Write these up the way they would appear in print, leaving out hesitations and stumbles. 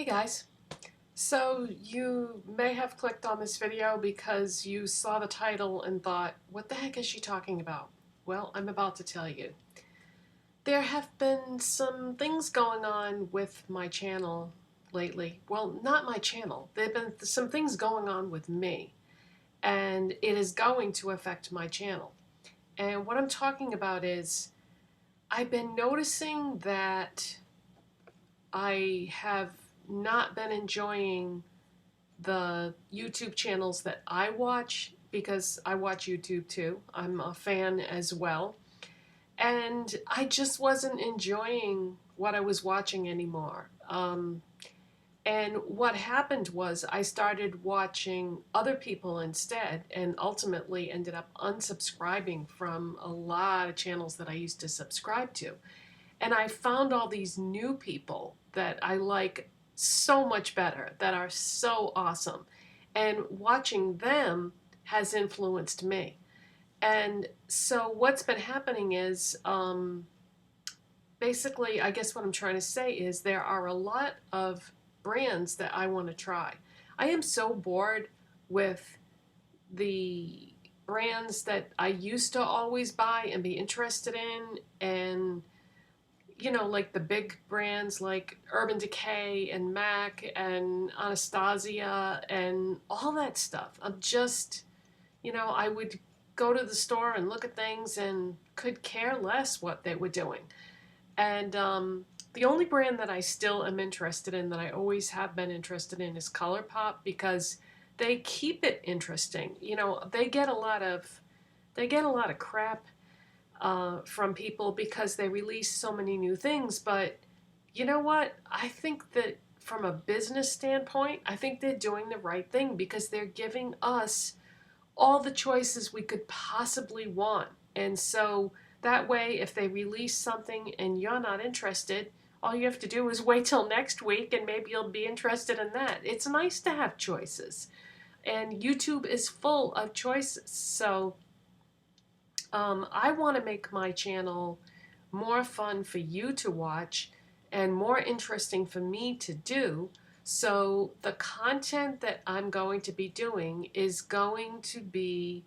Hey guys, so you may have clicked on this video because you saw the title and thought, what the heck is she talking about? Well, I'm about to tell you. There have been some things going on with my channel lately. Well, not my channel. There have been some things going on with me, and it is going to affect my channel. And what I'm talking about is I've been noticing that I have not been enjoying the YouTube channels that I watch because I watch YouTube too. I'm a fan as well. And I just wasn't enjoying what I was watching anymore. And what happened was I started watching other people instead and ultimately ended up unsubscribing from a lot of channels that I used to subscribe to. And I found all these new people that I like so much better, that are so awesome. And watching them has influenced me. And so what's been happening is basically, I guess what I'm trying to say is there are a lot of brands that I want to try. I am so bored with the brands that I used to always buy and be interested in, and like the big brands like Urban Decay and MAC and Anastasia and all that stuff. I'm just, I would go to the store and look at things and could care less what they were doing. And the only brand that I still am interested in, that I always have been interested in, is ColourPop, because they keep it interesting. They get a lot of crap from people because they release so many new things. But you know what? I think that from a business standpoint, I think they're doing the right thing because they're giving us all the choices we could possibly want. And so that way, if they release something and you're not interested, all you have to do is wait till next week and maybe you'll be interested in that. It's nice to have choices. And YouTube is full of choices. So I want to make my channel more fun for you to watch and more interesting for me to do. So the content that I'm going to be doing is going to be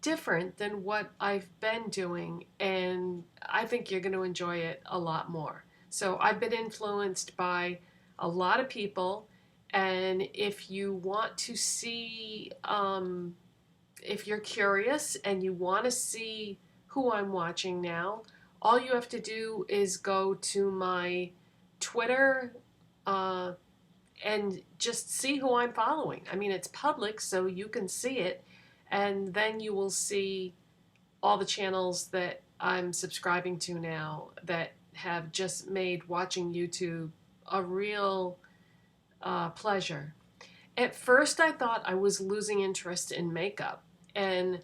different than what I've been doing, and I think you're going to enjoy it a lot more. So I've been influenced by a lot of people, and if you want to see if you're curious and you want to see who I'm watching now, all you have to do is go to my Twitter and just see who I'm following. I mean, it's public, so you can see it, and then you will see all the channels that I'm subscribing to now that have just made watching YouTube a real pleasure. At first, I thought I was losing interest in makeup, and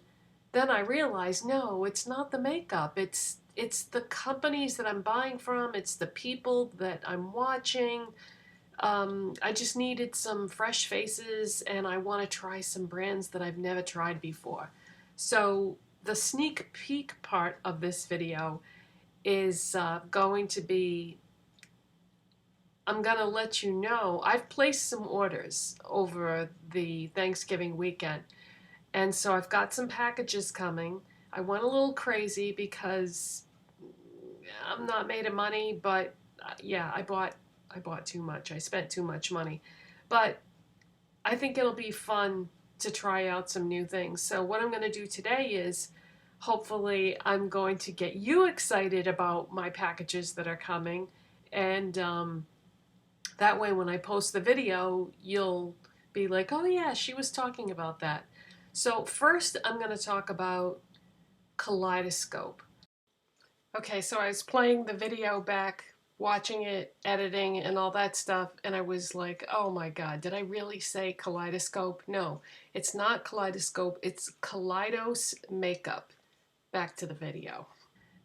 then I realized, no, it's not the makeup. It's the companies that I'm buying from. It's the people that I'm watching. I just needed some fresh faces, and I want to try some brands that I've never tried before. So the sneak peek part of this video is going to be, I'm going to let you know, I've placed some orders over the Thanksgiving weekend. And so I've got some packages coming. I went a little crazy because I'm not made of money, but yeah, I bought too much. I spent too much money. But I think it'll be fun to try out some new things. So what I'm going to do today is, hopefully I'm going to get you excited about my packages that are coming. And that way when I post the video, you'll be like, oh yeah, she was talking about that. So first I'm going to talk about Kaleidoscope. Okay, so I was playing the video back, watching it, editing, and all that stuff, and I was like, oh my god, did I really say Kaleidoscope? No, it's not Kaleidoscope, it's Kaleidos Makeup. Back to the video.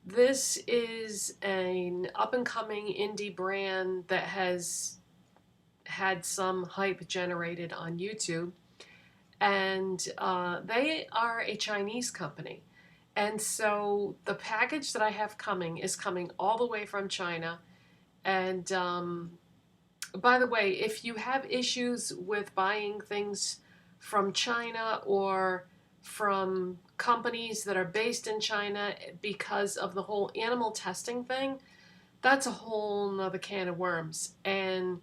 This is an up-and-coming indie brand that has had some hype generated on YouTube, and they are a Chinese company. And so the package that I have coming is coming all the way from China, and By the way, if you have issues with buying things from China or from companies that are based in China because of the whole animal testing thing, that's a whole nother can of worms. And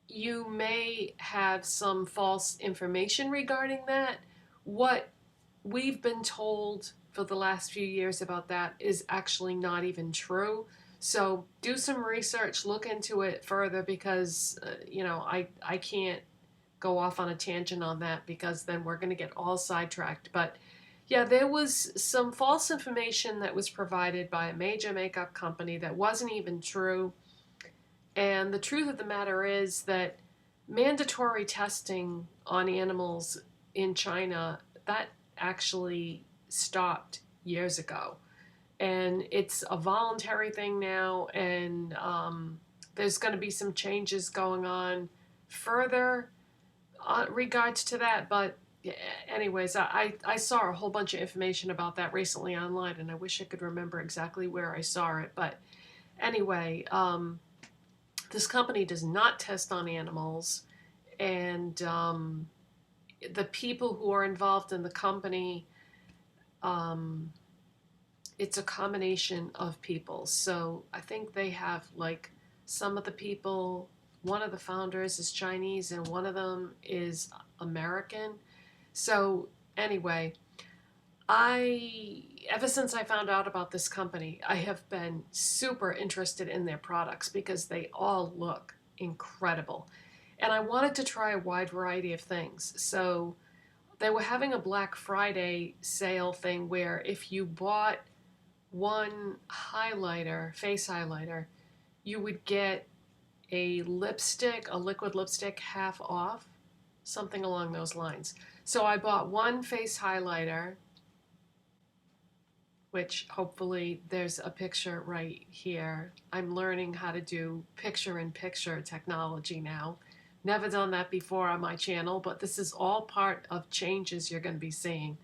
you may have some false information regarding that. What we've been told for the last few years about that is actually not even true. So do some research, look into it further, because I can't go off on a tangent on that, because then we're going to get all sidetracked. But yeah, there was some false information that was provided by a major makeup company that wasn't even true. And the truth of the matter is that mandatory testing on animals in China, that actually stopped years ago. And it's a voluntary thing now, and there's going to be some changes going on further regards to that. But yeah, anyways, I saw a whole bunch of information about that recently online, and I wish I could remember exactly where I saw it. But anyway, this company does not test on animals, and the people who are involved in the company, it's a combination of people. So I think they have, like, some of the people, one of the founders is Chinese and one of them is American. So anyway, ever since I found out about this company, I have been super interested in their products because they all look incredible. And I wanted to try a wide variety of things. So they were having a Black Friday sale thing where if you bought one highlighter, face highlighter, you would get a lipstick, a liquid lipstick, half off, something along those lines. So I bought one face highlighter, which hopefully there's a picture right here. I'm learning how to do picture-in-picture technology now. Never done that before on my channel, but this is all part of changes you're going to be seeing.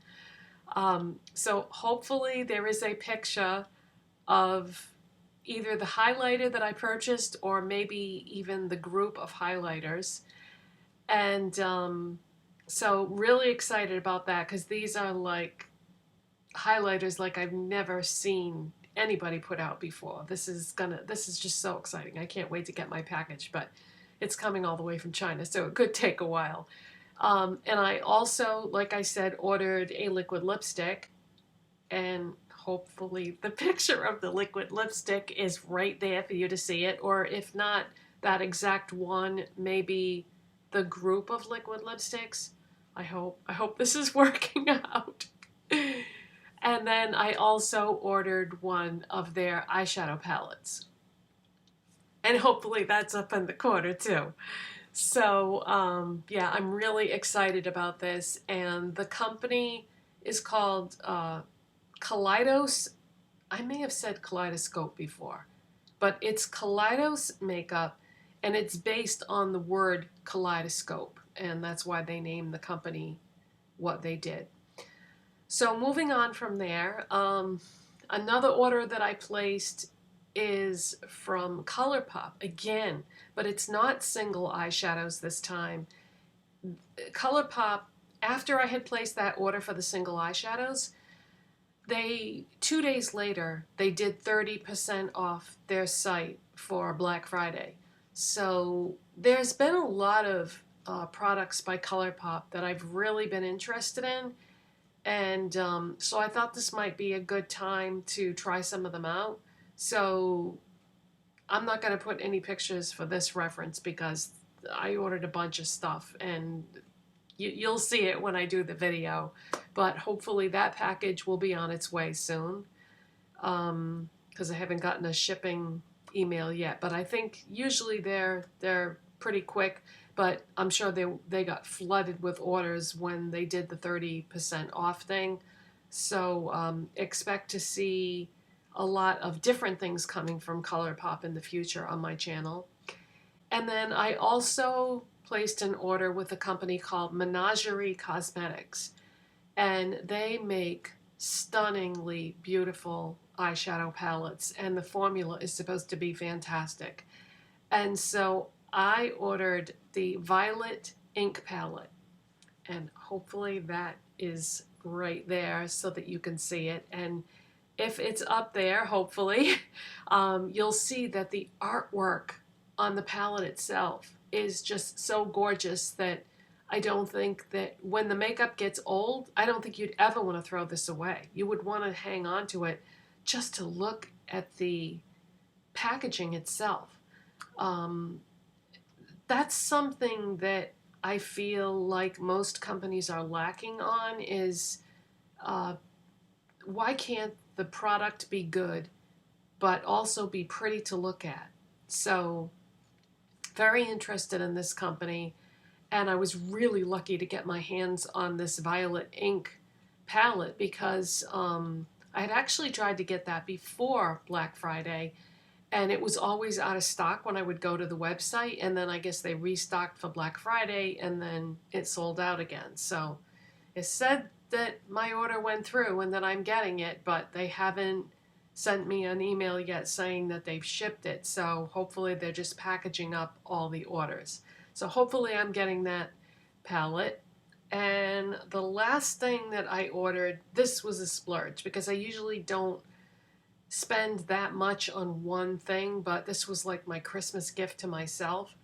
So hopefully there is a picture of either the highlighter that I purchased or maybe even the group of highlighters. And so really excited about that, because these are like highlighters like I've never seen anybody put out before. This is just so exciting. I can't wait to get my package, but it's coming all the way from China, so it could take a while. And I also, like I said, ordered a liquid lipstick, and hopefully the picture of the liquid lipstick is right there for you to see it, or if not that exact one, maybe the group of liquid lipsticks. I hope this is working out. And then I also ordered one of their eyeshadow palettes, and hopefully that's up in the corner too. So yeah, I'm really excited about this, and the company is called Colitis. I may have said kaleidoscope before, but it's Colitis makeup, and it's based on the word kaleidoscope, and that's why they named the company what they did. So moving on from there, another order that I placed is from ColourPop again, but it's not single eyeshadows this time. ColourPop, after I had placed that order for the single eyeshadows, 2 days later, they did 30% off their site for Black Friday. So there's been a lot of products by ColourPop that I've really been interested in. And so I thought this might be a good time to try some of them out. So I'm not going to put any pictures for this reference because I ordered a bunch of stuff, and you'll see it when I do the video. But hopefully that package will be on its way soon, because I haven't gotten a shipping email yet. But I think usually they're pretty quick. But I'm sure they got flooded with orders when they did the 30% off thing. So expect to see a lot of different things coming from ColourPop in the future on my channel. And then I also placed an order with a company called Menagerie Cosmetics. And they make stunningly beautiful eyeshadow palettes, and the formula is supposed to be fantastic. And so I ordered the Violet Ink Palette, and hopefully that is right there so that you can see it. And if it's up there, hopefully, you'll see that the artwork on the palette itself is just so gorgeous that I don't think that when the makeup gets old, I don't think you'd ever want to throw this away. You would want to hang on to it just to look at the packaging itself. Um, that's something that I feel like most companies are lacking on is uh, why can't the product be good but also be pretty to look at? So very interested in this company, and I was really lucky to get my hands on this Violet Ink palette because I had actually tried to get that before Black Friday, and it was always out of stock when I would go to the website, and then I guess they restocked for Black Friday, and then it sold out again. So it said that my order went through and that I'm getting it, but they haven't sent me an email yet saying that they've shipped it. So hopefully they're just packaging up all the orders. So hopefully I'm getting that palette. And the last thing that I ordered, this was a splurge because I usually don't spend that much on one thing, but this was like my Christmas gift to myself.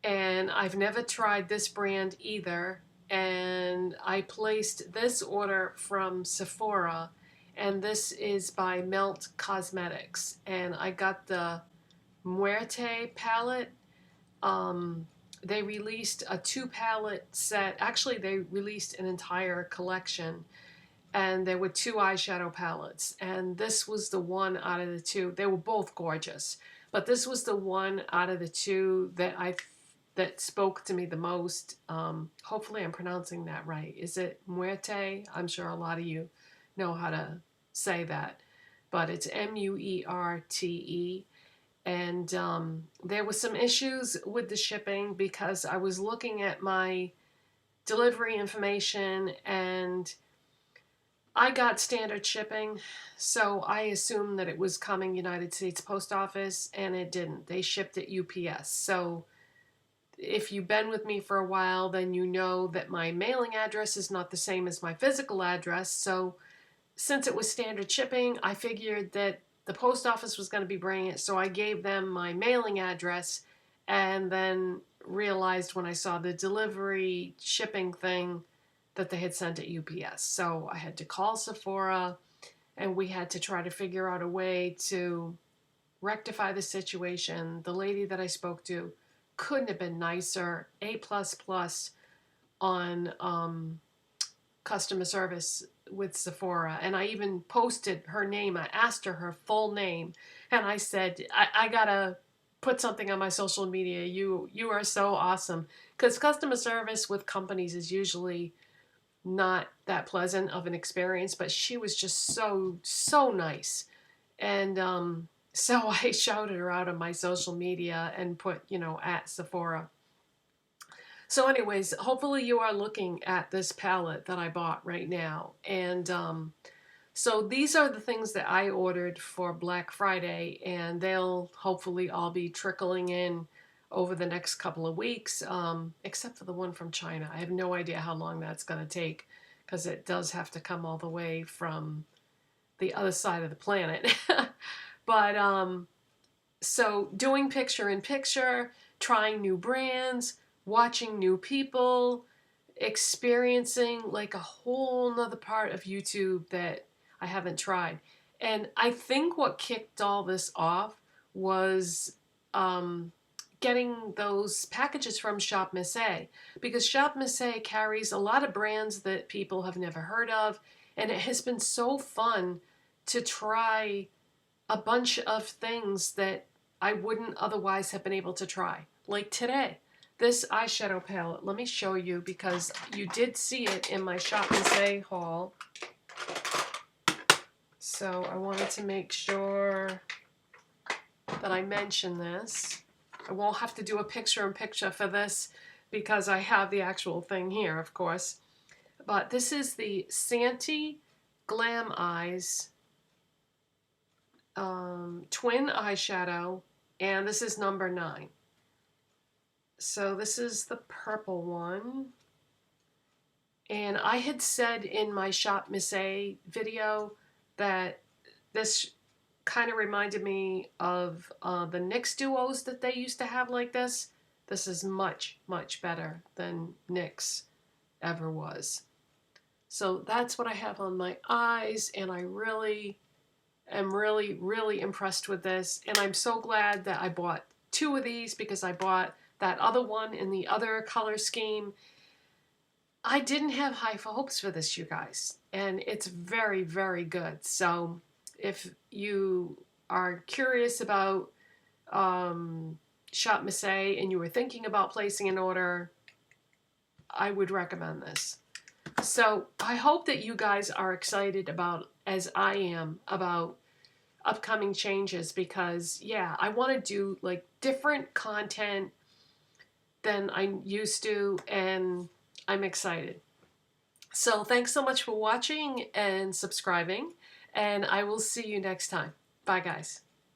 And I've never tried this brand either. And I placed this order from Sephora, and this is by Melt Cosmetics. And I got the Muerte palette. They released a 2 palette set. Actually, they released an entire collection, and there were 2 eyeshadow palettes, and this was the one out of the 2. They were both gorgeous, but this was the one out of the 2 that spoke to me the most. Hopefully I'm pronouncing that right. Is it Muerte? I'm sure a lot of you know how to say that, but it's Muerte. And there were some issues with the shipping because I was looking at my delivery information and I got standard shipping, so I assumed that it was coming United States Post Office, and it didn't. They shipped it UPS. So if you've been with me for a while, then you know that my mailing address is not the same as my physical address. So since it was standard shipping, I figured that the post office was going to be bringing it, so I gave them my mailing address and then realized when I saw the delivery shipping thing that they had sent it UPS. So I had to call Sephora, and we had to try to figure out a way to rectify the situation. The lady that I spoke to couldn't have been nicer. A++ on customer service with Sephora. And I even posted her name. I asked her full name, and I said, I gotta put something on my social media. You are so awesome. Because customer service with companies is usually not that pleasant of an experience, but she was just so nice. And so I shouted her out on my social media and put, at Sephora. So anyways, hopefully you are looking at this palette that I bought right now. And so these are the things that I ordered for Black Friday, and they'll hopefully all be trickling in over the next couple of weeks, except for the one from China. I have no idea how long that's going to take because it does have to come all the way from the other side of the planet. But so doing picture in picture, trying new brands, watching new people, experiencing like a whole nother part of YouTube that I haven't tried. And I think what kicked all this off was getting those packages from ShopMissA, because ShopMissA carries a lot of brands that people have never heard of, and it has been so fun to try a bunch of things that I wouldn't otherwise have been able to try. Like today, this eyeshadow palette. Let me show you because you did see it in my ShopMissA haul. So I wanted to make sure that I mention this. I won't have to do a picture-in-picture for this because I have the actual thing here, of course. But this is the Santee Glam Eyes twin eyeshadow, and this is number 9. So this is the purple one. And I had said in my ShopMissA video that this kind of reminded me of the NYX duos that they used to have like this. This is much, much better than NYX ever was. So that's what I have on my eyes, and I really am really impressed with this. And I'm so glad that I bought 2 of these because I bought that other one in the other color scheme. I didn't have high hopes for this, you guys, and it's very, very good. So if you are curious about ShopMissA and you were thinking about placing an order, I would recommend this. So I hope that you guys are excited about, as I am, about upcoming changes, because yeah, I want to do like different content than I used to, and I'm excited. So thanks so much for watching and subscribing, and I will see you next time. Bye guys.